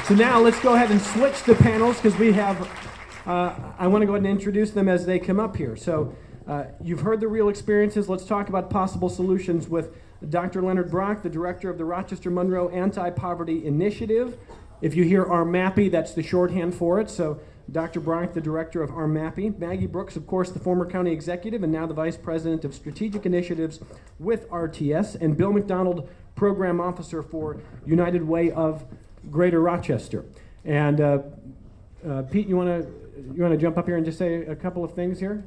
So now let's go ahead and switch the panels because we have, I want to go ahead and introduce them as they come up here. So you've heard the real experiences. Let's talk about possible solutions with Dr. Leonard Brock, the director of the Rochester Monroe Anti-Poverty Initiative. If you hear RMAPI, that's the shorthand for it. So Dr. Brock, the director of RMAPI. Maggie Brooks, of course, the former county executive and now the vice president of strategic initiatives with RTS. And Bill McDonald, program officer for United Way of Greater Rochester. And Pete, you want to jump up here and just say a couple of things here?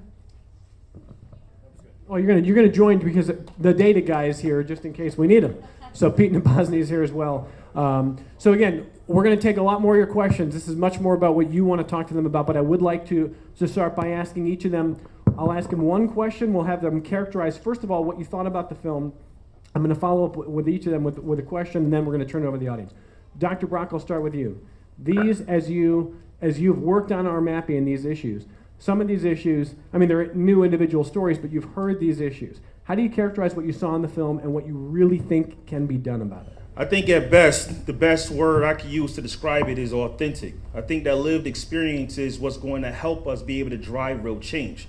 Oh, you're gonna join because the data guy is here just in case we need him. So Pete Nabozny is here as well. So again, we're going to take a lot more of your questions. This is much more about what you want to talk to them about, but I would like to start by asking each of them. I'll ask them one question. We'll have them characterize, first of all, what you thought about the film. I'm going to follow up with each of them with a question, and then we're going to turn it over to the audience. Dr. Brock, I'll start with you. These, as you've worked on RMAPI and these issues, some of these issues, I mean, they're new individual stories, but you've heard these issues. How do you characterize what you saw in the film and what you really think can be done about it? I think at best, the best word I could use to describe it is authentic. I think that lived experience is what's going to help us be able to drive real change.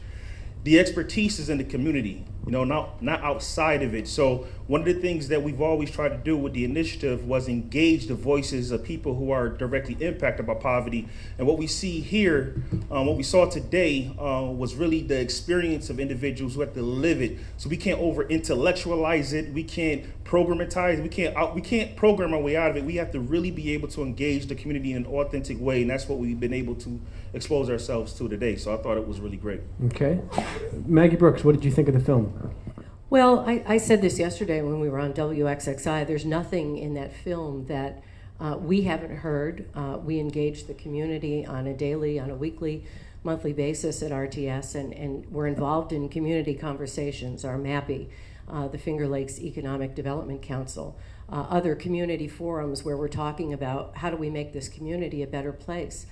The expertise is in the community, not outside of it. So one of the things that we've always tried to do with the initiative was engage the voices of people who are directly impacted by poverty. And what we see here, what we saw today was really the experience of individuals who have to live it. So we can't over intellectualize it. We can't programatize it. We can't program our way out of it. We have to really be able to engage the community in an authentic way. And that's what we've been able to expose ourselves to today. So I thought it was really great. Okay. Maggie Brooks, what did you think of the film? Well, I said this yesterday when we were on WXXI. There's nothing in that film that we haven't heard. We engage the community on a daily, on a weekly, monthly basis at RTS, and we're involved in community conversations, RMAPI, the Finger Lakes Economic Development Council, other community forums where we're talking about how do we make this community a better place.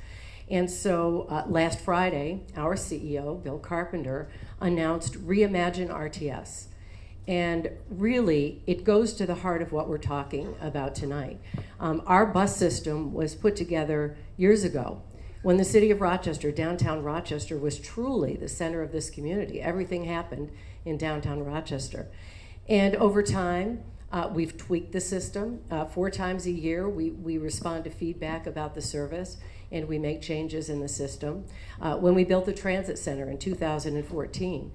And so last Friday, our CEO, Bill Carpenter, announced Reimagine RTS. And really, it goes to the heart of what we're talking about tonight. Our bus system was put together years ago when the city of Rochester, downtown Rochester, was truly the center of this community. Everything happened in downtown Rochester. And over time, we've tweaked the system. 4 times a year, we respond to feedback about the service, and we make changes in the system. When we built the transit center in 2014,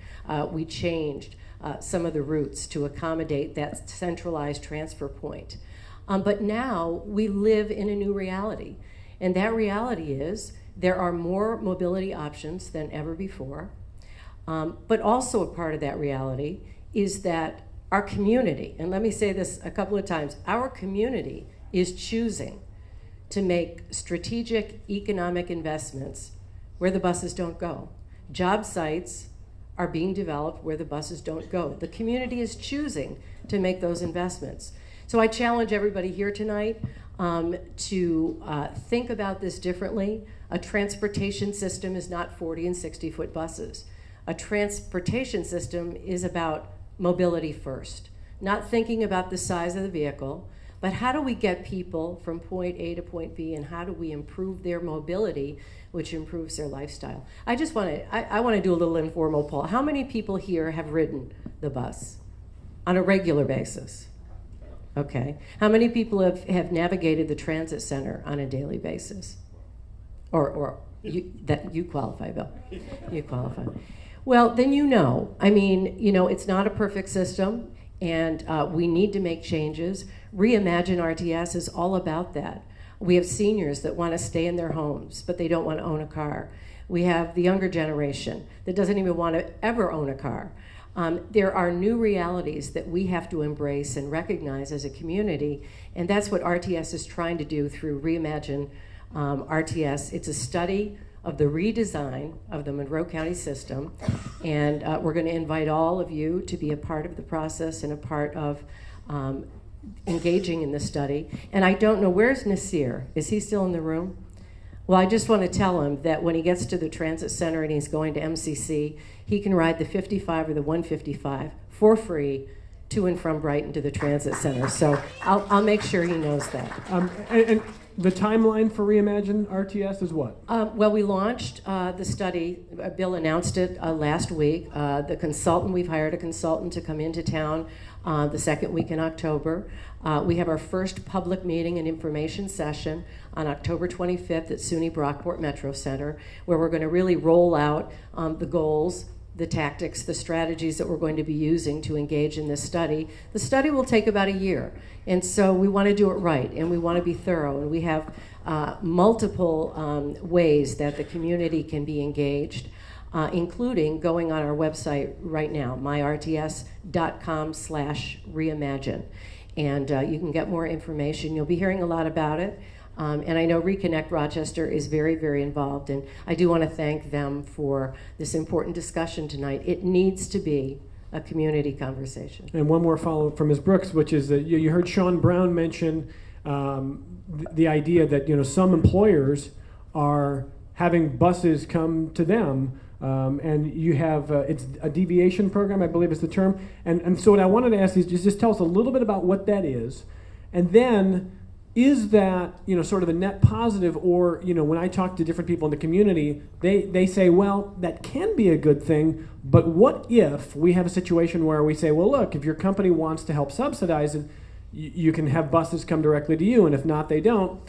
we changed some of the routes to accommodate that centralized transfer point. But now we live in a new reality. And that reality is there are more mobility options than ever before. But also a part of that reality is that our community, and let me say this a couple of times, our community is choosing to make strategic economic investments where the buses don't go. Job sites are being developed where the buses don't go. The community is choosing to make those investments. So I challenge everybody here tonight to think about this differently. A transportation system is not 40 and 60-foot buses. A transportation system is about mobility first, not thinking about the size of the vehicle, but how do we get people from point A to point B, and how do we improve their mobility, which improves their lifestyle? I want to do a little informal poll. How many people here have ridden the bus on a regular basis? Okay. How many people have navigated the transit center on a daily basis? Or you qualify, Bill. You qualify. Well, then it's not a perfect system, and we need to make changes. Reimagine RTS is all about that. We have seniors that want to stay in their homes, but they don't want to own a car. We have the younger generation that doesn't even want to ever own a car. There are new realities that we have to embrace and recognize as a community, and that's what RTS is trying to do through Reimagine RTS. It's a study of the redesign of the Monroe County system, and we're going to invite all of you to be a part of the process and a part of engaging in the study. And I don't know, where's Nasir? Is he still in the room? Well, I just want to tell him that when he gets to the transit center and he's going to MCC, he can ride the 55 or the 155 for free to and from Brighton to the transit center. So I'll make sure he knows that. And the timeline for Reimagine RTS is what? Well, we launched the study. Bill announced it last week. We've hired a consultant to come into town the second week in October. We have our first public meeting and information session on October 25th at SUNY Brockport Metro Center, where we're going to really roll out the goals, the tactics, the strategies that we're going to be using to engage in this study. The study will take about a year, and so we want to do it right, and we want to be thorough, and we have multiple ways that the community can be engaged, including going on our website right now, myrts.com/reimagine. And you can get more information. You'll be hearing a lot about it. And I know Reconnect Rochester is very, very involved. And I do want to thank them for this important discussion tonight. It needs to be a community conversation. And one more follow-up from Ms. Brooks, which is that you heard Sean Brown mention the idea that some employers are having buses come to them. And you have, it's a deviation program, I believe is the term. And so what I wanted to ask is just tell us a little bit about what that is. And then, is that, sort of a net positive, or, when I talk to different people in the community, they say, well, that can be a good thing, but what if we have a situation where we say, well, look, if your company wants to help subsidize it, you can have buses come directly to you, and if not, they don't.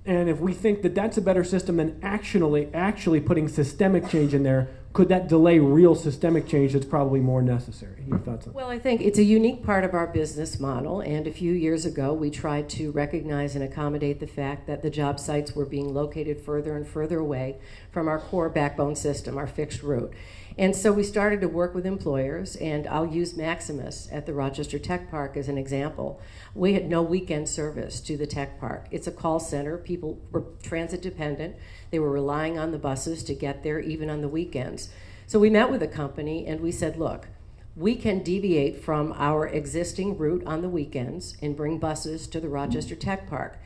And if we think that that's a better system than actually putting systemic change in there, could that delay real systemic change that's probably more necessary? Your thoughts on that? Well, I think it's a unique part of our business model, and a few years ago we tried to recognize and accommodate the fact that the job sites were being located further and further away from our core backbone system, our fixed route. And so we started to work with employers, and I'll use Maximus at the Rochester Tech Park as an example. We had no weekend service to the tech park. It's a call center. People were transit dependent. They were relying on the buses to get there even on the weekends. So we met with a company and we said, look, we can deviate from our existing route on the weekends and bring buses to the Rochester Tech Park.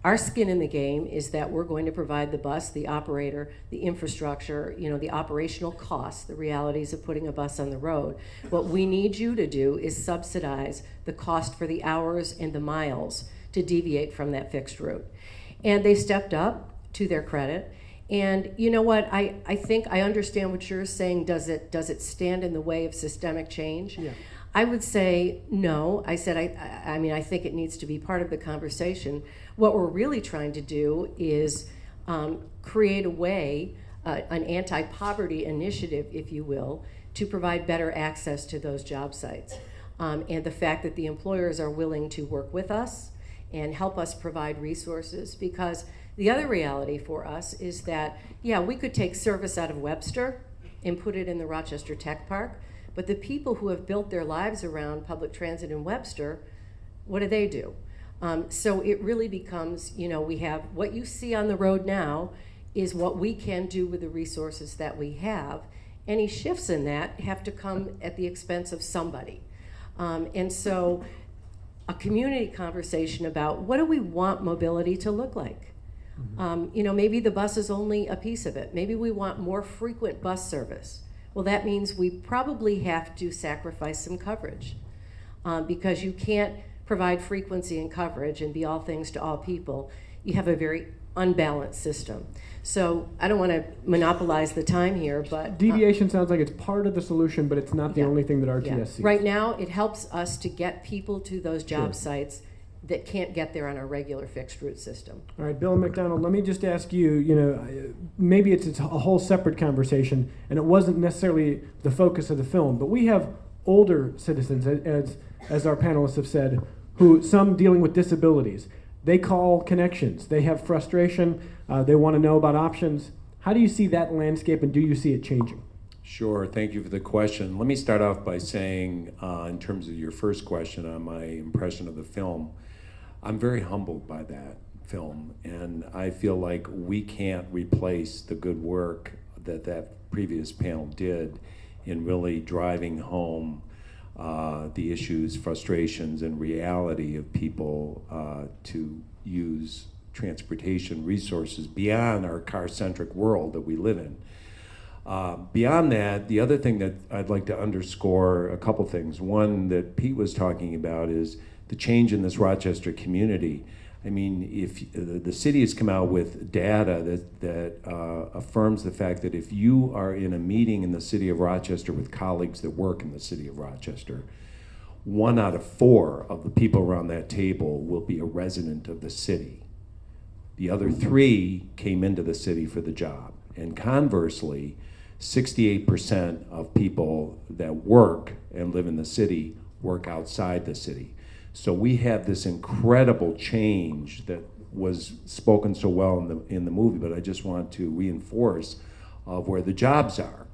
Our skin in the game is that we're going to provide the bus, the operator, the infrastructure, the operational costs, the realities of putting a bus on the road. What we need you to do is subsidize the cost for the hours and the miles to deviate from that fixed route. And they stepped up, to their credit. And you know what, I think I understand what you're saying. Does it stand in the way of systemic change? Yeah. I would say no. I said I think it needs to be part of the conversation. What we're really trying to do is create a way, an anti-poverty initiative, if you will, to provide better access to those job sites. And the fact that the employers are willing to work with us and help us provide resources, because the other reality for us is that, we could take service out of Webster and put it in the Rochester Tech Park, but the people who have built their lives around public transit in Webster, what do? So it really becomes, we have what you see on the road now is what we can do with the resources that we have. Any shifts in that have to come at the expense of somebody. And so a community conversation about what do we want mobility to look like? Maybe the bus is only a piece of it. Maybe we want more frequent bus service. Well, that means we probably have to sacrifice some coverage because you can't provide frequency and coverage and be all things to all people. You have a very unbalanced system. So I don't want to monopolize the time here, but deviation sounds like it's part of the solution, but it's not the only thing that RTS sees. Right now, it helps us to get people to those job sites that can't get there on a regular fixed route system. All right, Bill McDonald, let me just ask you, maybe it's a whole separate conversation, and it wasn't necessarily the focus of the film, but we have older citizens, as our panelists have said, who some dealing with disabilities. They call connections. They have frustration. They want to know about options. How do you see that landscape, and do you see it changing? Sure, thank you for the question. Let me start off by saying, in terms of your first question on my impression of the film, I'm very humbled by that film, and I feel like we can't replace the good work that previous panel did in really driving home the issues, frustrations, and reality of people to use transportation resources beyond our car-centric world that we live in. Beyond that, the other thing that I'd like to underscore, a couple things. One that Pete was talking about is the change in this Rochester community. I mean, if the city has come out with data that affirms the fact that if you are in a meeting in the city of Rochester with colleagues that work in the city of Rochester, 1 out of 4 of the people around that table will be a resident of the city. The other 3 came into the city for the job. And conversely, 68% of people that work and live in the city work outside the city. So we have this incredible change that was spoken so well in the movie, but I just want to reinforce of where the jobs are.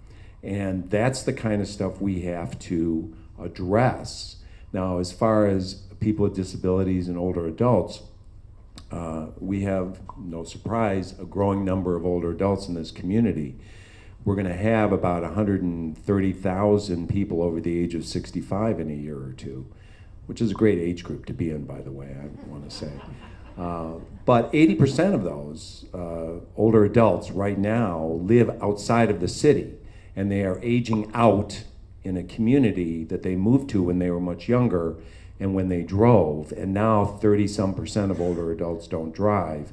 And that's the kind of stuff we have to address. Now, as far as people with disabilities and older adults, we have, no surprise, a growing number of older adults in this community. We're going to have about 130,000 people over the age of 65 in a year or two, which is a great age group to be in, by the way, I want to say. But 80% of those older adults right now live outside of the city, and they are aging out in a community that they moved to when they were much younger and when they drove, and now 30-some% of older adults don't drive.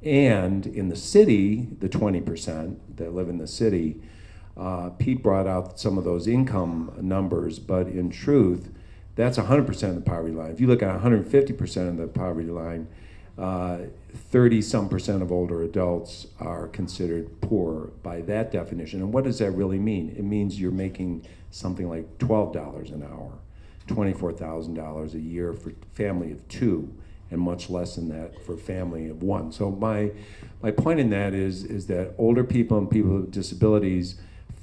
And in the city, the 20% that live in the city, Pete brought out some of those income numbers, but in truth, that's 100% of the poverty line. If you look at 150% of the poverty line, 30-some% of older adults are considered poor by that definition. And what does that really mean? It means you're making something like $12 an hour, $24,000 a year for a family of 2, and much less than that for a family of 1. So my point in that is that older people and people with disabilities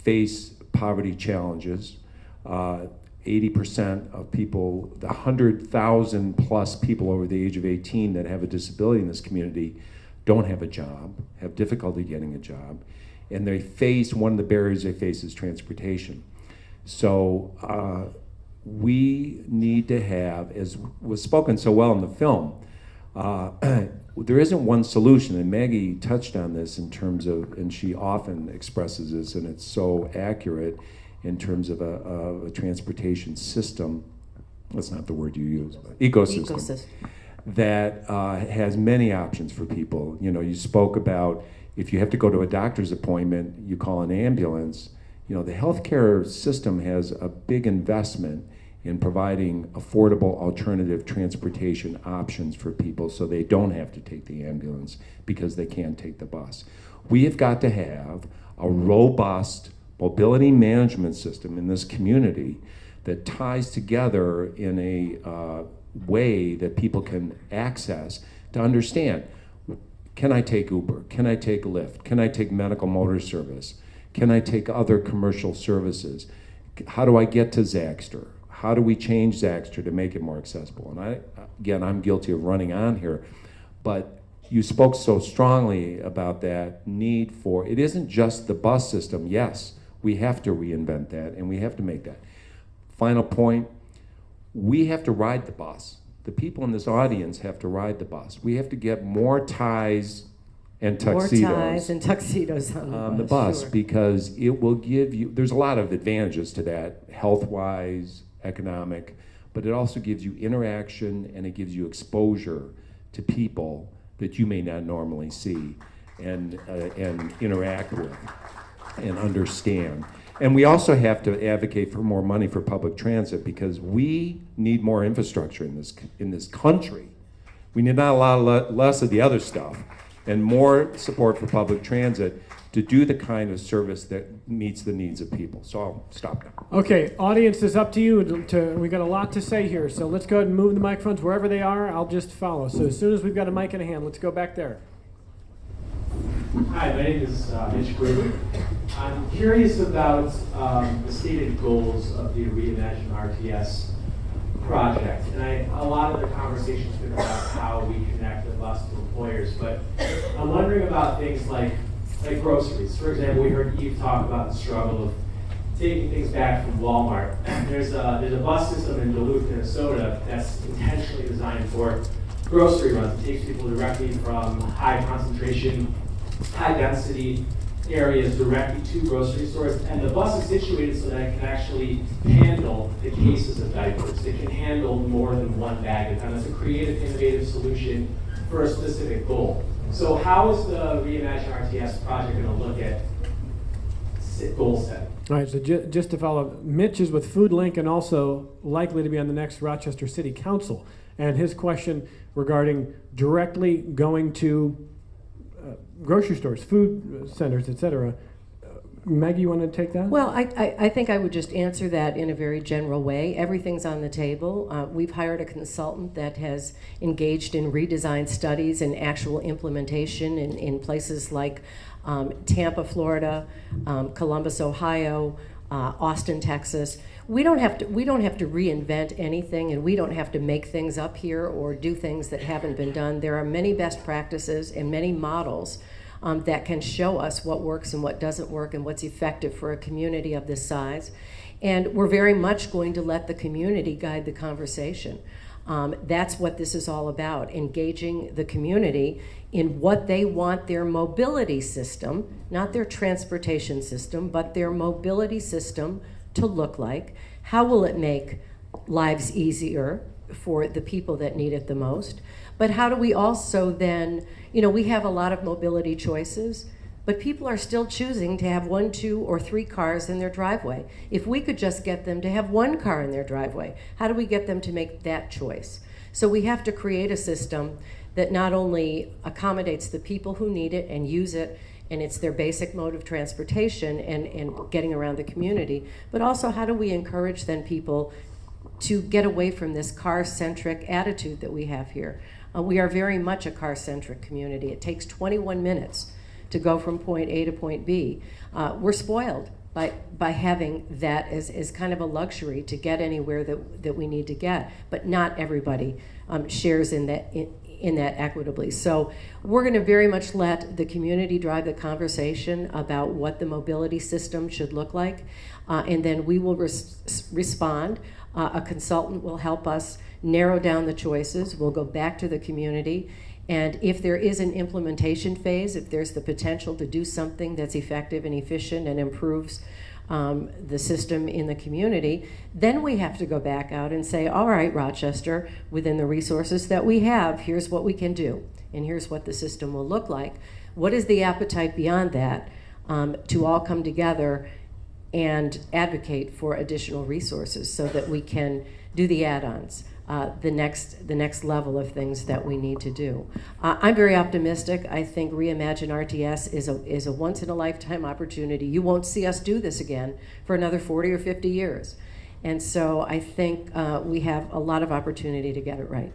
face poverty challenges. 80% of people, the 100,000 plus people over the age of 18 that have a disability in this community don't have a job, have difficulty getting a job, and they face, one of the barriers they face is transportation. So we need to have, as was spoken so well in the film, there isn't one solution, and Maggie touched on this in terms of, and she often expresses this, and it's so accurate in terms of a transportation system, that's not the word you use, but ecosystem. That has many options for people. You know, you spoke about if you have to go to a doctor's appointment, you call an ambulance. You know, the healthcare system has a big investment in providing affordable alternative transportation options for people so they don't have to take the ambulance because they can't take the bus. We have got to have a robust mobility management system in this community that ties together in a way that people can access to understand, can I take Uber? Can I take Lyft? Can I take medical motor service? Can I take other commercial services? How do I get to Zaxter? How do we change Zaxter to make it more accessible? And I'm guilty of running on here, but you spoke so strongly about that need for, it isn't just the bus system. Yes, we have to reinvent that and we have to make that. Final point, we have to ride the bus. The people in this audience have to ride the bus. We have to get more ties and tuxedos. More ties and tuxedos on the bus, sure. Because it will give you, there's a lot of advantages to that, health-wise, economic, but it also gives you interaction and it gives you exposure to people that you may not normally see and interact with and understand. And we also have to advocate for more money for public transit because we need more infrastructure in this country. We need not a lot less of the other stuff and more support for public transit to do the kind of service that meets the needs of people. So I'll stop now. Okay, audience, is up to you. We got a lot to say here, so let's go ahead and move the microphones wherever they are. I'll just follow. So as soon as we've got a mic in a hand, let's go back there. Hi, my name is Mitch Gruber. I'm curious about the stated goals of the Reimagine RTS project. And a lot of the conversation's been about how we connect the bus to employers, but I'm wondering about things like groceries. For example, we heard Eve talk about the struggle of taking things back from Walmart. There's a bus system in Duluth, Minnesota that's intentionally designed for grocery runs. It takes people directly from high concentration, high density areas directly to grocery stores, and the bus is situated so that it can actually handle the cases of diapers. It can handle more than one bag at a time. That's a creative, innovative solution for a specific goal. So how is the Reimagine RTS project going to look at goal setting? All right, so just to follow, Mitch is with Food Link and also likely to be on the next Rochester City Council. And his question regarding directly going to grocery stores, food centers, etc. Maggie, you want to take that? Well, I think I would just answer that in a very general way. Everything's on the table. We've hired a consultant that has engaged in redesign studies and actual implementation in places like Tampa, Florida, Columbus, Ohio, Austin, Texas. We don't have to reinvent anything, and we don't have to make things up here or do things that haven't been done. There are many best practices and many models that can show us what works and what doesn't work and what's effective for a community of this size. And we're very much going to let the community guide the conversation. That's what this is all about, engaging the community in what they want their mobility system, not their transportation system, but their mobility system to look like. How will it make lives easier for the people that need it the most? But how do we also then, we have a lot of mobility choices, but people are still choosing to have 1, 2, or 3 cars in their driveway. If we could just get them to have 1 car in their driveway, how do we get them to make that choice? So we have to create a system that not only accommodates the people who need it and use it, and it's their basic mode of transportation and getting around the community, but also how do we encourage then people to get away from this car-centric attitude that we have here. We are very much a car-centric community. It takes 21 minutes to go from point A to point B. We're spoiled by having that as kind of a luxury to get anywhere that we need to get, but not everybody shares in that equitably. So we're going to very much let the community drive the conversation about what the mobility system should look like, and then we will respond. A consultant will help us narrow down the choices. We'll go back to the community, and if there is an implementation phase, if there's the potential to do something that's effective and efficient and improves the system in the community, then we have to go back out and say, all right, Rochester, within the resources that we have, here's what we can do, and here's what the system will look like. What is the appetite beyond that to all come together and advocate for additional resources so that we can do the add-ons, the next level of things that we need to do. I'm very optimistic. I think Reimagine RTS is a once-in-a-lifetime opportunity. You won't see us do this again for another 40 or 50 years. And so I think we have a lot of opportunity to get it right.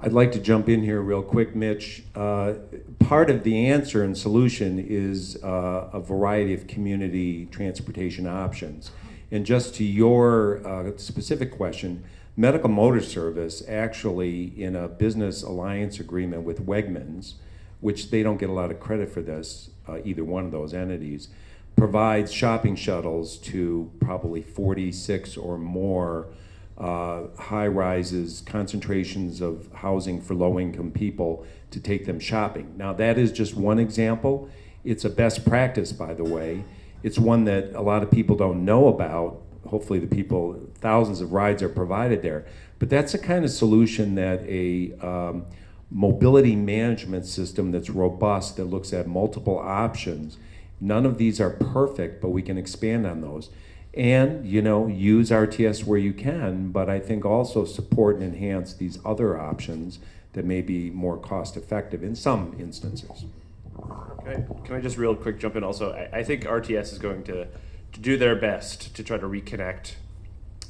I'd like to jump in here real quick, Mitch. Part of the answer and solution is a variety of community transportation options. And just to your specific question, Medical Motor Service actually, in a business alliance agreement with Wegmans, which they don't get a lot of credit for this, either one of those entities, provides shopping shuttles to probably 46 or more high-rises, concentrations of housing for low-income people to take them shopping. Now, that is just one example. It's a best practice, by the way. It's one that a lot of people don't know about. Hopefully the people, thousands of rides are provided there. But that's the kind of solution that a mobility management system that's robust, that looks at multiple options. None of these are perfect, but we can expand on those. And, use RTS where you can, but I think also support and enhance these other options that may be more cost effective in some instances. Okay. Can I just real quick jump in also? I think RTS is going to do their best to try to reconnect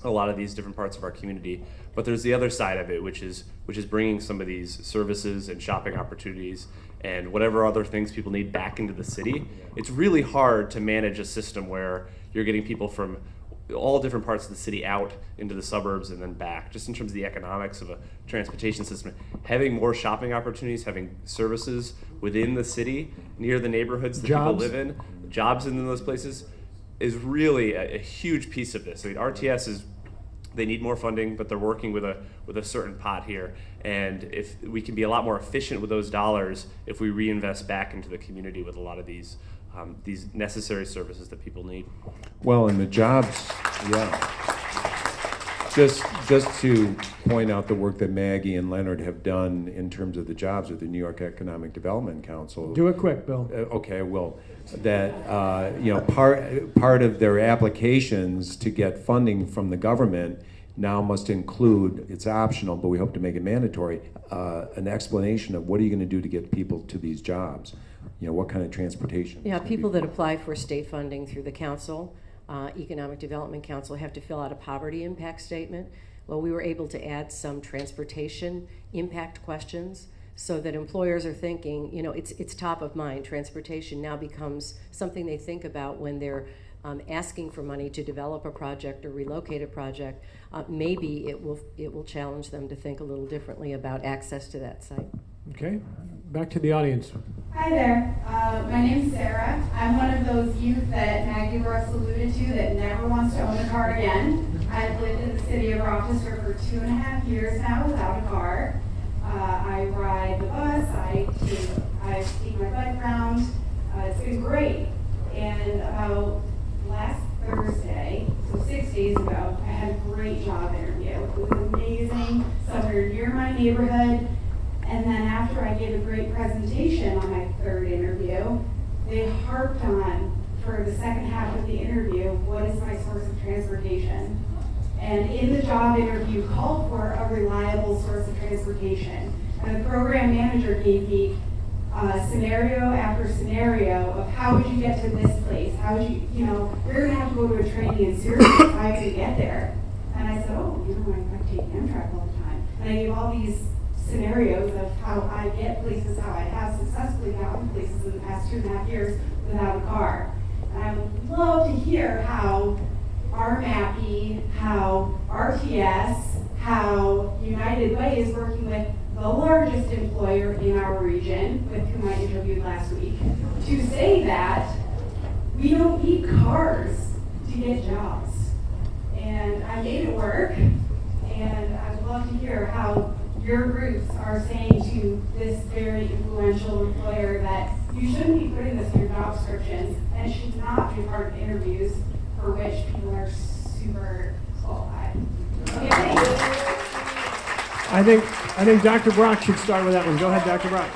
a lot of these different parts of our community. But there's the other side of it, which is bringing some of these services and shopping opportunities and whatever other things people need back into the city. It's really hard to manage a system where you're getting people from all different parts of the city out into the suburbs and then back, just in terms of the economics of a transportation system. Having more shopping opportunities, having services within the city, near the neighborhoods that people live in, jobs in those places, is really a huge piece of this. I mean, RTS they need more funding, but they're working with a certain pot here. And if we can be a lot more efficient with those dollars, if we reinvest back into the community with a lot of these these necessary services that people need. Well, and the jobs, yeah. Just to point out the work that Maggie and Leonard have done in terms of the jobs with the New York Economic Development Council. Do it quick, Bill. Okay, well, that part of their applications to get funding from the government now must include, it's optional, but we hope to make it mandatory, an explanation of what are you going to do to get people to these jobs? What kind of transportation? Yeah, people that apply for state funding through the council, Economic Development Council, have to fill out a poverty impact statement. Well, we were able to add some transportation impact questions so that employers are thinking, it's top of mind. Transportation now becomes something they think about when they're asking for money to develop a project or relocate a project. Maybe it will challenge them to think a little differently about access to that site. Okay, back to the audience. Hi there. My name's Sarah. I'm one of those youth that Maggie Brooks alluded to that never wants to own a car again. I've lived in the city of Rochester for 2.5 years now without a car. I ride the bus. I take my bike around. It's been great. And about last Thursday, so 6 days ago, I had a great job interview. It was amazing. Somewhere near my neighborhood. And then after I gave a great presentation on my third interview, they harped on, for the second half of the interview, what is my source of transportation? And in the job interview, called for a reliable source of transportation. And the program manager gave me scenario after scenario of how would you get to this place? How would you, you're gonna have to go to a training in Syracuse, how you can get there? And I said, I take Amtrak all the time. And I gave all these scenarios of how I get places, how I have successfully gotten places in the past 2.5 years without a car. And I would love to hear how RMAPI, how RTS, how United Way is working with the largest employer in our region, with whom I interviewed last week, to say that we don't need cars to get jobs. And I made it work, and I would love to hear how your groups are saying to this very influential employer that you shouldn't be putting this in your job descriptions and should not be part of interviews for which people are super qualified. Okay, I think Dr. Brock should start with that one. Go ahead, Dr. Brock.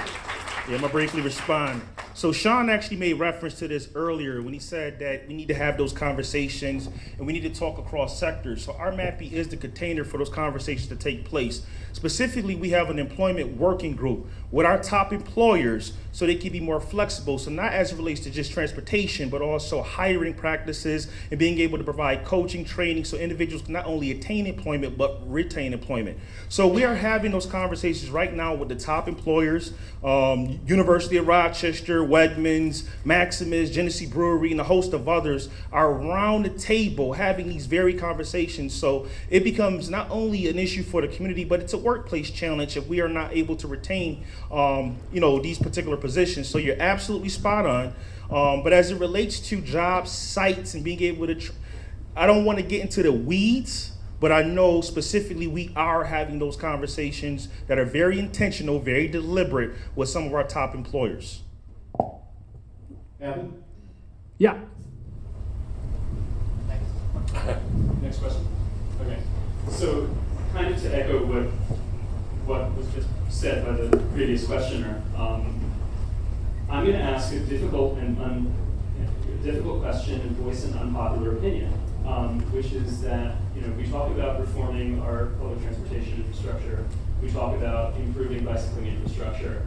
Yeah, I'm gonna briefly respond. So Sean actually made reference to this earlier when he said that we need to have those conversations and we need to talk across sectors. So RMAPI is the container for those conversations to take place. Specifically, we have an employment working group with our top employers so they can be more flexible. So not as it relates to just transportation, but also hiring practices and being able to provide coaching, training, so individuals can not only attain employment, but retain employment. So we are having those conversations right now with the top employers, University of Rochester, Wegmans, Maximus, Genesee Brewery, and a host of others are around the table having these very conversations. So it becomes not only an issue for the community, but it's a workplace challenge if we are not able to retain, these particular positions. So you're absolutely spot on. But as it relates to job sites and being able to, I don't want to get into the weeds, but I know specifically we are having those conversations that are very intentional, very deliberate with some of our top employers. Evan? Yeah. Next question. Okay. So, kind of to echo what was just said by the previous questioner, I'm going to ask a difficult question and voice an unpopular opinion, which is that we talk about reforming our public transportation infrastructure, we talk about improving bicycling infrastructure,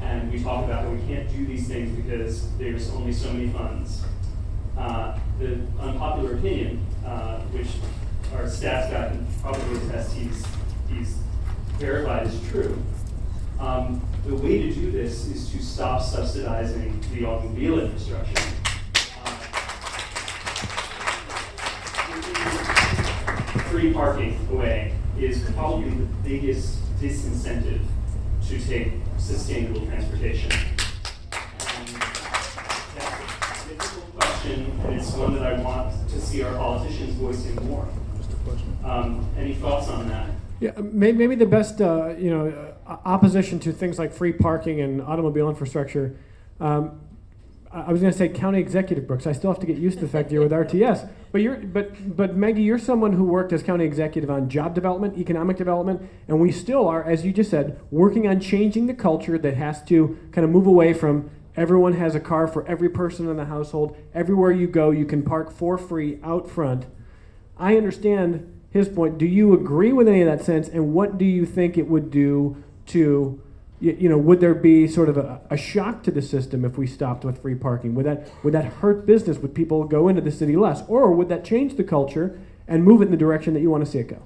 and we talk about how we can't do these things because there's only so many funds. The unpopular opinion, which our stats guy can probably attest he's verified is true. The way to do this is to stop subsidizing the automobile infrastructure. Free parking away is probably the biggest disincentive to take sustainable transportation. That's a difficult question, and it's one that I want to see our politicians voicing more. Any thoughts on that? Yeah, maybe the best opposition to things like free parking and automobile infrastructure. I was going to say County Executive Brooks. I still have to get used to the fact that you're with RTS. But Maggie, you're someone who worked as county executive on job development, economic development, and we still are, as you just said, working on changing the culture that has to kind of move away from everyone has a car for every person in the household. Everywhere you go, you can park for free out front. I understand his point. Do you agree with any of that sense? And what do you think it would do to, would there be sort of a shock to the system if we stopped with free parking? Would that hurt business? Would people go into the city less? Or would that change the culture and move it in the direction that you want to see it go?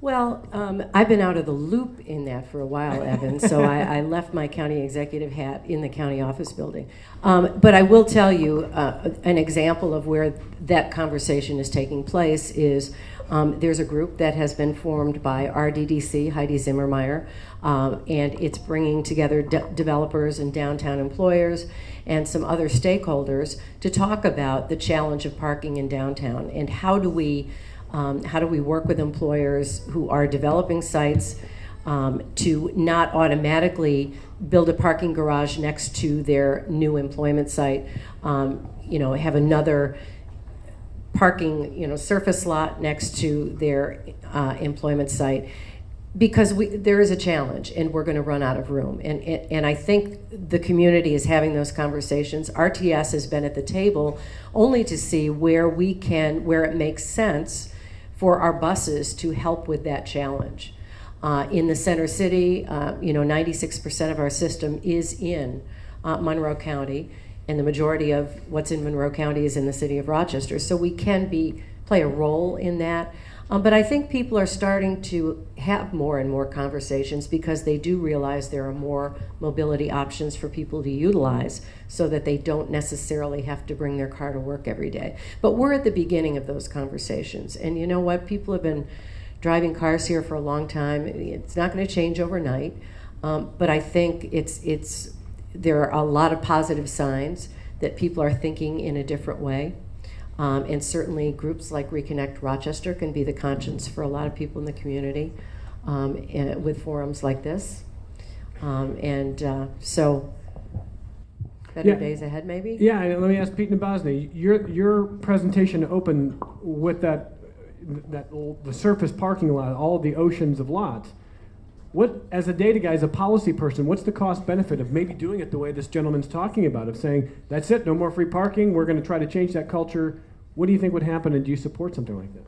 Well, I've been out of the loop in that for a while, Evan, so I left my county executive hat in the county office building. But I will tell you an example of where that conversation is taking place is there's a group that has been formed by RDDC, Heidi Zimmermeyer, and it's bringing together developers and downtown employers and some other stakeholders to talk about the challenge of parking in downtown and how do we work with employers who are developing sites to not automatically build a parking garage next to their new employment site, have another parking, surface lot next to their employment site, because there is a challenge and we're going to run out of room. And I think the community is having those conversations. RTS has been at the table only to see where it makes sense for our buses to help with that challenge. In the center city, 96% of our system is in Monroe County, and the majority of what's in Monroe County is in the city of Rochester. So we can play a role in that. But I think people are starting to have more and more conversations because they do realize there are more mobility options for people to utilize so that they don't necessarily have to bring their car to work every day. But we're at the beginning of those conversations. And you know what? People have been driving cars here for a long time. It's not going to change overnight. But I think there are a lot of positive signs that people are thinking in a different way. And certainly groups like Reconnect Rochester can be the conscience for a lot of people in the community with forums like this. So better days ahead, maybe? Yeah, and let me ask Pete Nabozny. Your presentation opened with the surface parking lot, all of the oceans of lots. What, as a data guy, as a policy person, what's the cost benefit of maybe doing it the way this gentleman's talking about, of saying, that's it, no more free parking, we're going to try to change that culture? What do you think would happen, and do you support something like that?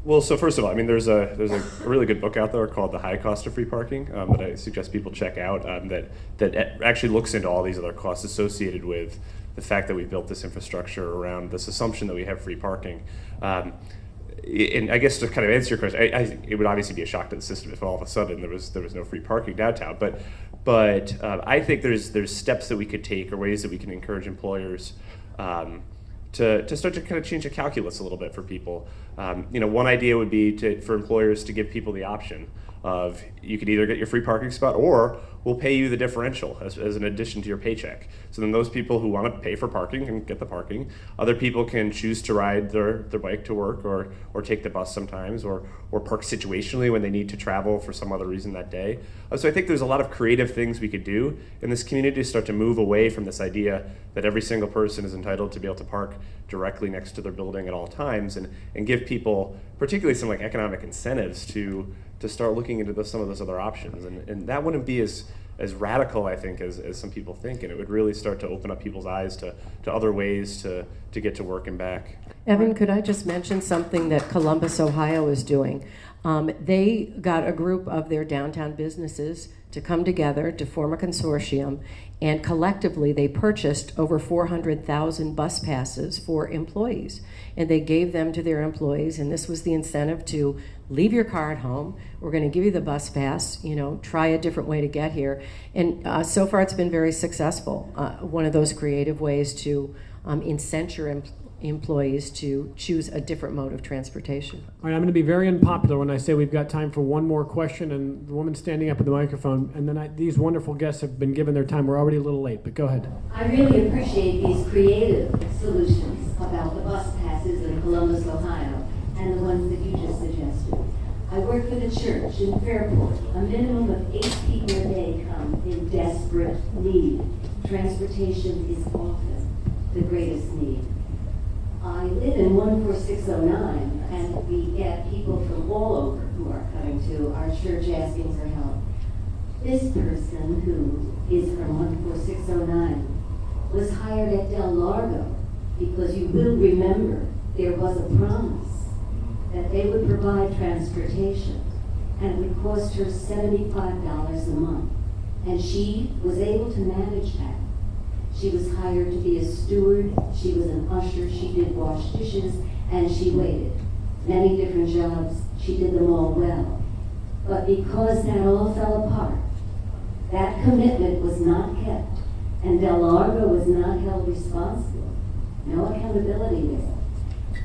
Well, so first of all, I mean, there's a really good book out there called The High Cost of Free Parking that I suggest people check out that actually looks into all these other costs associated with the fact that we built this infrastructure around this assumption that we have free parking. And I guess to kind of answer your question, it would obviously be a shock to the system if all of a sudden there was no free parking downtown. But I think there's steps that we could take or ways that we can encourage employers to start to kind of change the calculus a little bit for people. One idea would be for employers to give people the option of you could either get your free parking spot or we'll pay you the differential as an addition to your paycheck. So then those people who want to pay for parking can get the parking. Other people can choose to ride their bike to work or take the bus sometimes or park situationally when they need to travel for some other reason that day. So I think there's a lot of creative things we could do in this community to start to move away from this idea that every single person is entitled to be able to park directly next to their building at all times and give people particularly some like economic incentives to start looking into some of those other options. And that wouldn't be as radical, I think, as some people think. And it would really start to open up people's eyes to other ways to get to work and back. Evan, could I just mention something that Columbus, Ohio is doing? They got a group of their downtown businesses to come together to form a consortium, and collectively they purchased over 400,000 bus passes for employees. And they gave them to their employees, and this was the incentive to leave your car at home. We're going to give you the bus pass, try a different way to get here. And so far it's been very successful. One of those creative ways to incent your employees to choose a different mode of transportation. All right, I'm going to be very unpopular when I say we've got time for one more question, and the woman standing up with the microphone, and then these wonderful guests have been given their time. We're already a little late, but go ahead. I really appreciate these creative solutions about the bus passes in Columbus, Ohio, and the ones that you just suggested. I work with a church in Fairport. A minimum of 8 people a day come in desperate need. transportation is often the greatest need. I live in 14609, and we get people from all over who are coming to our church asking for help. This person, who is from 14609, was hired at Del Largo because you will remember there was a promise that they would provide transportation, and it would cost her $75 a month. And she was able to manage that. She was hired to be a steward, she was an usher, she did wash dishes, and she waited. Many different jobs, she did them all well. But because that all fell apart, that commitment was not kept, and Del Largo was not held responsible. No accountability there.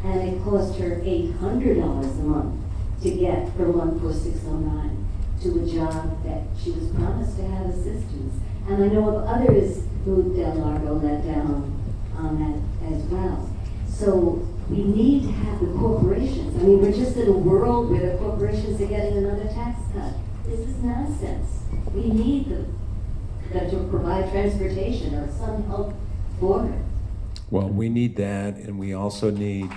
And it cost her $800 a month to get from 14609 to a job that she was promised to have assistance. And I know of others who Del Largo let down on that as well. So we need to have the corporations. I mean, we're just in a world where the corporations are getting another tax cut. This is nonsense. We need them to provide transportation or some help for it. Well, we need that, and we also need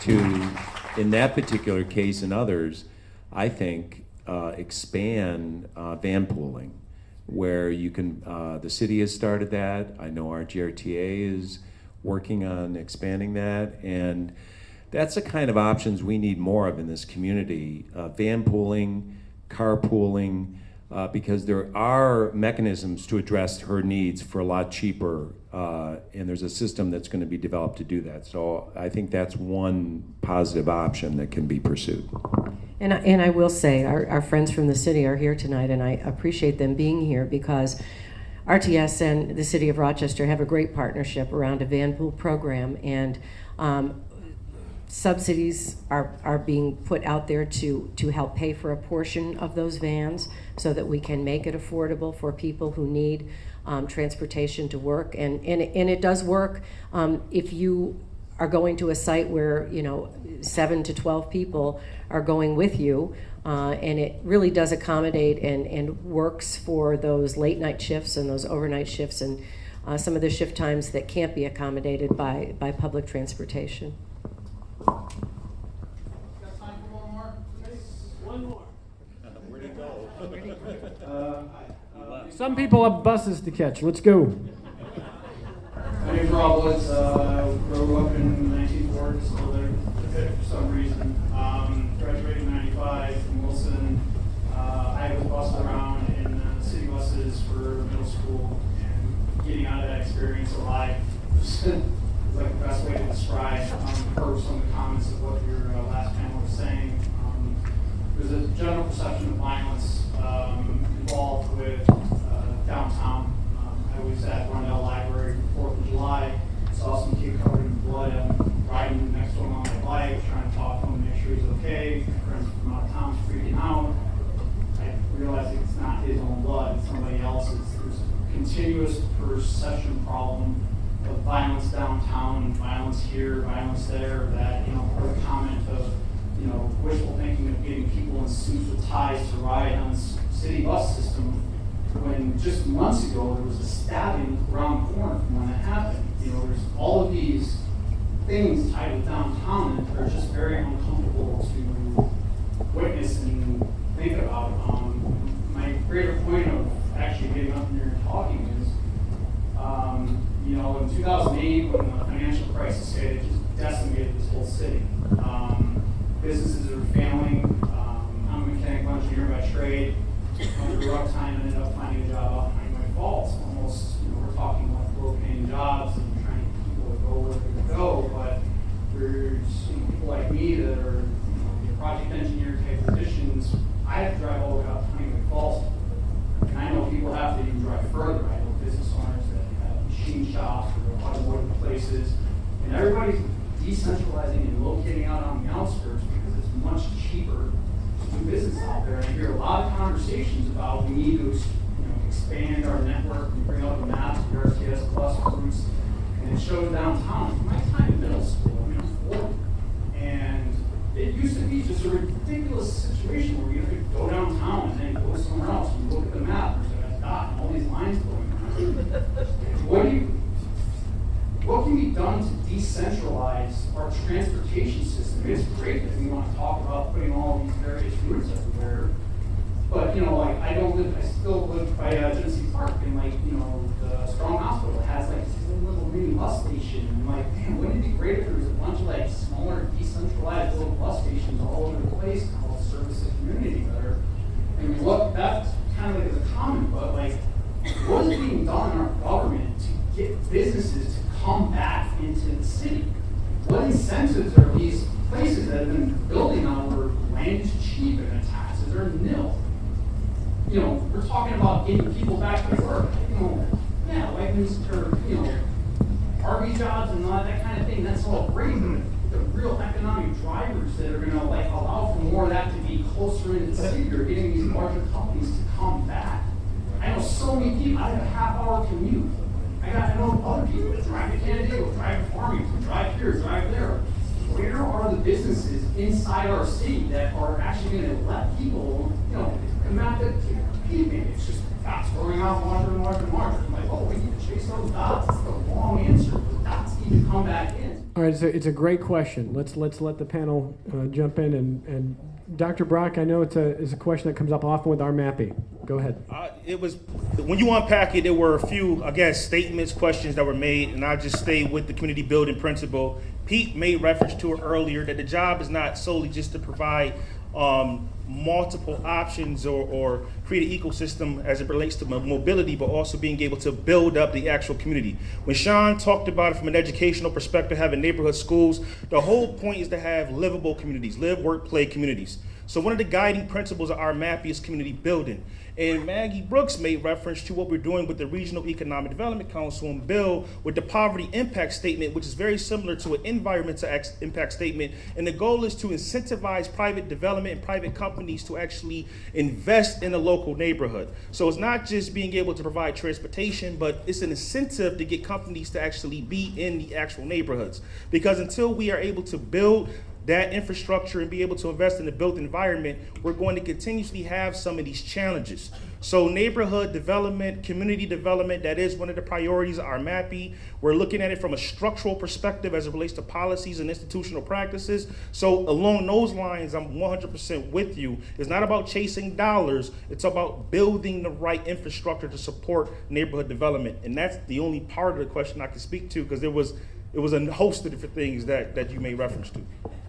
to, in that particular case and others, I think, expand vanpooling, where you can, the city has started that. I know our GRTA is working on expanding that, and that's the kind of options we need more of in this community. Vanpooling, carpooling, because there are mechanisms to address her needs for a lot cheaper, and there's a system that's going to be developed to do that. So I think that's one positive option that can be pursued. And I will say, our friends from the city are here tonight, and I appreciate them being here because RTS and the city of Rochester have a great partnership around a vanpool program, and subsidies are being put out there to help pay for a portion of those vans so that we can make it affordable for people who need transportation to work. And it does work if you are going to a site where 7 to 12 people are going with you, and it really does accommodate and works for those late night shifts and those overnight shifts and some of the shift times that can't be accommodated by public transportation. Got time for one more? One more. Where'd he go? Some people have buses to catch. Let's go. My name's Rob Woods. Grew up in 1940, still there for some reason. Graduated in 95 from Wilson. I was bussed around in city buses for middle school, and getting out of that experience alive was like the best way to describe heard some of the comments of what your last panel was saying. There's a general perception of violence involved with downtown. I was at Rondell Library for 4th of July, saw some kid covered in blood. I'm riding next to him on my bike, trying to talk to him, make sure he's okay. My friends from out of town freaking out. I realized it's not his own blood, it's somebody else's. There's a continuous perception problem of violence downtown, violence here, violence there, that, or the comment of, wishful thinking of getting people in suits with ties to ride on the city bus system, when just months ago there was a stabbing around the corner from when that happened. There's all of these things tied with downtown that are just very uncomfortable to witness and think about. My greater point of actually getting up here and talking is, in 2008, when the financial crisis hit, it just decimated this whole city. Businesses are failing. I'm a mechanical engineer by trade. Went through rough time and ended up finding a job out behind my falls. Almost, we're talking like low-paying jobs and trying to get people to go where they can go. But there's people like me that are, project engineer type positions. I have to drive all the way out behind my falls, and I know people have to even drive further. I know business owners that have machine shops or automotive places, and everybody's decentralizing and locating out on the outskirts because it's much cheaper to do business out there. And I hear a lot of conversations about we need to expand our network and bring out the maps, the RTS plus routes, and it shows downtown. My time in middle school, I'm 40, and it used to be just a ridiculous situation where you could go downtown and then go somewhere else and look at the map. There's a dot and all these lines going decentralize our transportation system. It's great that we want to talk about putting all these various routes everywhere. But, like, I still live by Genesee Park, and, like, the Strong Hospital has, like, this little mini bus station. And, like, man, wouldn't it be great if there was a bunch of, like, smaller, decentralized little bus stations all over the place to help service the community better? I mean, that's kind of like a comment, but, like, what is being done in our government to get businesses to come back into the city? What incentives are these places that have been building on where land is cheap and the taxes are nil? We're talking about getting people back to work. Yeah, RV jobs and all that kind of thing, that's all great. The real economic drivers that are going to allow for more of that to be closer into the city are getting these larger companies to come back. I know so many people. I have a half-hour commute. I know other people that drive to Canada, drive to Farmington, drive here, drive there. Where are the businesses inside our city that are actually going to let people, come out to compete? It's just dots going out larger and larger and larger. I'm like, we need to chase those dots. It's the wrong answer. The dots need to come back in. All right, it's a great question. Let's let the panel jump in. And Dr. Brock, I know it's a question that comes up often with RMAPI. Go ahead. It was, when you unpack it, there were a few, statements, questions that were made, and I just stayed with the community building principle. Pete made reference to it earlier that the job is not solely just to provide multiple options or create an ecosystem as it relates to mobility, but also being able to build up the actual community. When Sean talked about it from an educational perspective, having neighborhood schools, the whole point is to have livable communities, live, work, play communities. So one of the guiding principles of our RMAPI is community building. And Maggie Brooks made reference to what we're doing with the Regional Economic Development Council and Bill with the poverty impact statement, which is very similar to an environmental impact statement. And the goal is to incentivize private development and private companies to actually invest in a local neighborhood. So it's not just being able to provide transportation, but it's an incentive to get companies to actually be in the actual neighborhoods. Because until we are able to build that infrastructure and be able to invest in the built environment, we're going to continuously have some of these challenges. So neighborhood development, community development, that is one of the priorities of our RMAPI. We're looking at it from a structural perspective as it relates to policies and institutional practices. So along those lines, I'm 100% with you. It's not about chasing dollars. It's about building the right infrastructure to support neighborhood development. And that's the only part of the question I can speak to, because it was a host of different things that you made reference to.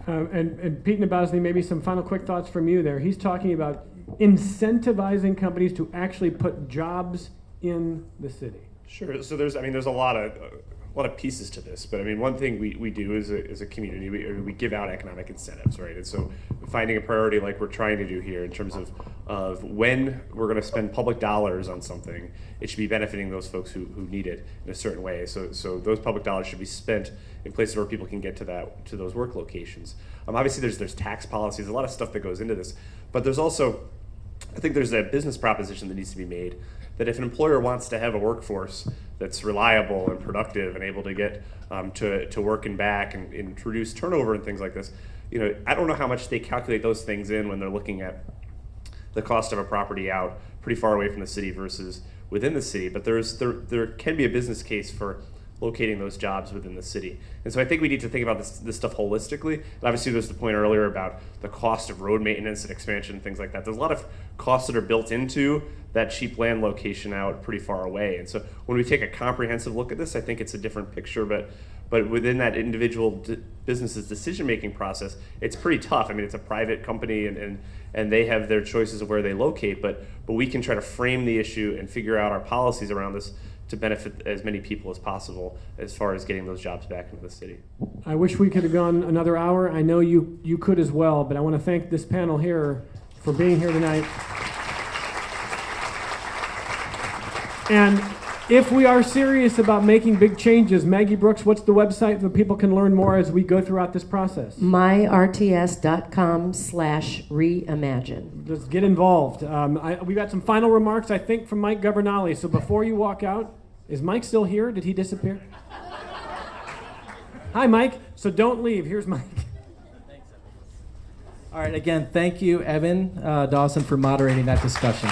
And Pete Nabozny, maybe some final quick thoughts from you there. He's talking about incentivizing companies to actually put jobs in the city. Sure. So there's a lot of pieces to this, but one thing we do as a community, we give out economic incentives, right? And so finding a priority like we're trying to do here in terms of when we're going to spend public dollars on something, it should be benefiting those folks who need it in a certain way. So those public dollars should be spent in places where people can get to those work locations. Obviously there's tax policies, a lot of stuff that goes into this, but there's also, I think there's a business proposition that needs to be made that if an employer wants to have a workforce that's reliable and productive and able to get to work and back and reduce turnover and things like this, I don't know how much they calculate those things in when they're looking at the cost of a property out pretty far away from the city versus within the city, but there can be a business case for locating those jobs within the city. And so I think we need to think about this stuff holistically. And obviously there's the point earlier about the cost of road maintenance and expansion and things like that. There's a lot of costs that are built into that cheap land location out pretty far away. And so when we take a comprehensive look at this, I think it's a different picture, but within that individual business's decision-making process, it's pretty tough. It's a private company and they have their choices of where they locate, but we can try to frame the issue and figure out our policies around this to benefit as many people as possible as far as getting those jobs back into the city. I wish we could have gone another hour. I know you could as well, but I want to thank this panel here for being here tonight. And if we are serious about making big changes, Maggie Brooks, what's the website that people can learn more as we go throughout this process? myrts.com/reimagine. Let's get involved. We got some final remarks, I think, from Mike Governale. So before you walk out, is Mike still here? Did he disappear? Hi, Mike. So don't leave. Here's Mike. All right, again, thank you, Evan Dawson, for moderating that discussion.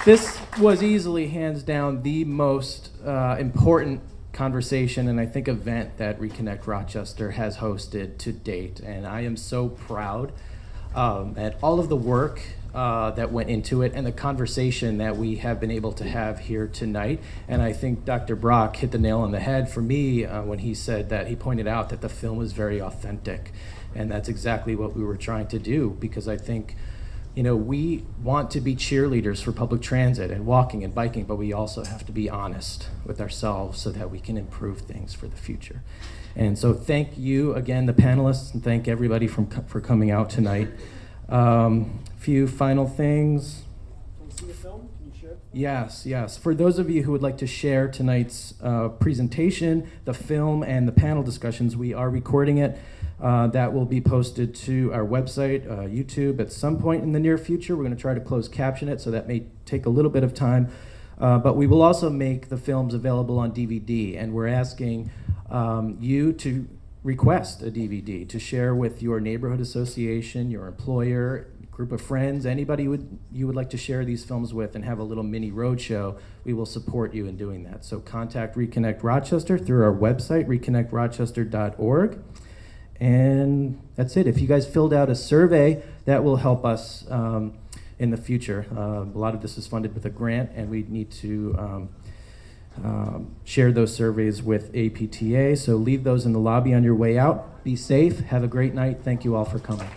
This was easily, hands down, the most important conversation and I think event that Reconnect Rochester has hosted to date. And I am so proud at all of the work that went into it and the conversation that we have been able to have here tonight. And I think Dr. Brock hit the nail on the head for me when he said that he pointed out that the film was very authentic. And that's exactly what we were trying to do, because I think, you know, we want to be cheerleaders for public transit and walking and biking, but we also have to be honest with ourselves so that we can improve things for the future. And so thank you again, the panelists, and thank everybody for coming out tonight. Few final things. Can you see the film? Can you share it? Yes. For those of you who would like to share tonight's presentation, the film, and the panel discussions, we are recording it. That will be posted to our website, YouTube, at some point in the near future. We're going to try to close caption it, so that may take a little bit of time. But we will also make the films available on DVD, and we're asking you to request a DVD to share with your neighborhood association, your employer, group of friends, anybody you would like to share these films with and have a little mini roadshow. We will support you in doing that. So contact Reconnect Rochester through our website, reconnectrochester.org. And that's it. If you guys filled out a survey, that will help us in the future. A lot of this is funded with a grant, and we need to share those surveys with APTA. So leave those in the lobby on your way out. Be safe. Have a great night. Thank you all for coming.